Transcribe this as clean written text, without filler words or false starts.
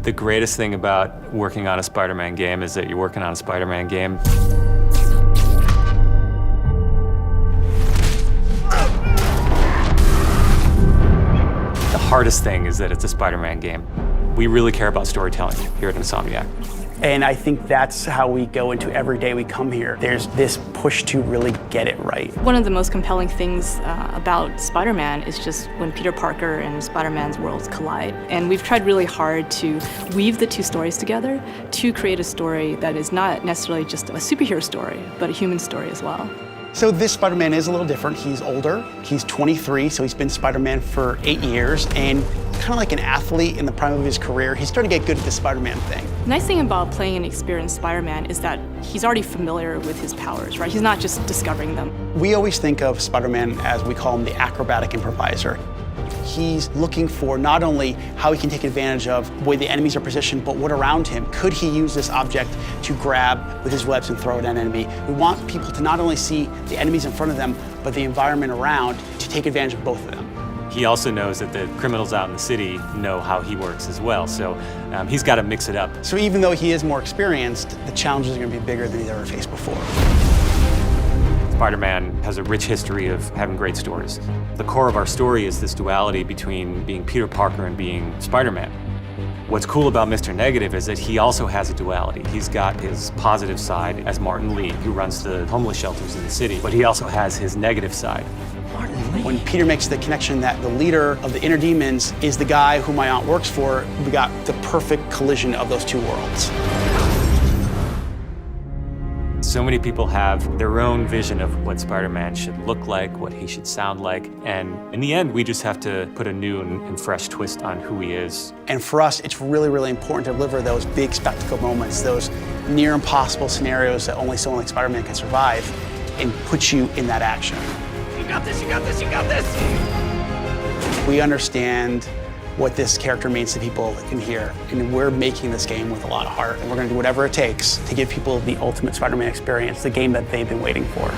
The greatest thing about working on a Spider-Man game is that you're working on a Spider-Man game. The hardest thing is that it's a Spider-Man game. We really care about storytelling here at Insomniac. And I think that's how we go into every day we come here. There's this push to really get it right. One of the most compelling things about Spider-Man is just when Peter Parker and Spider-Man's worlds collide. And we've tried really hard to weave the two stories together to create a story that is not necessarily just a superhero story, but a human story as well. So this Spider-Man is a little different. He's older, he's 23, so he's been Spider-Man for 8 years, and kind of like an athlete in the prime of his career, he's starting to get good at the Spider-Man thing. The nice thing about playing an experienced Spider-Man is that he's already familiar with his powers, right? He's not just discovering them. We always think of Spider-Man as, we call him, the acrobatic improviser. He's looking for not only how he can take advantage of the way the enemies are positioned, but what around him. Could he use this object to grab with his webs and throw at an enemy? We want people to not only see the enemies in front of them, but the environment around to take advantage of both of them. He also knows that the criminals out in the city know how he works as well, so he's got to mix it up. So even though he is more experienced, the challenges are going to be bigger than he's ever faced before. Spider-Man has a rich history of having great stories. The core of our story is this duality between being Peter Parker and being Spider-Man. What's cool about Mr. Negative is that he also has a duality. He's got his positive side as Martin Lee, who runs the homeless shelters in the city, but he also has his negative side. When Peter makes the connection that the leader of the inner demons is the guy who my aunt works for, we got the perfect collision of those two worlds. So many people have their own vision of what Spider-Man should look like, what he should sound like, and in the end, we just have to put a new and fresh twist on who he is. And for us, it's really, really important to deliver those big spectacle moments, those near impossible scenarios that only someone like Spider-Man can survive, and put you in that action. You got this, you got this, you got this! We understand what this character means to people in here, and we're making this game with a lot of heart, and we're going to do whatever it takes to give people the ultimate Spider-Man experience, the game that they've been waiting for.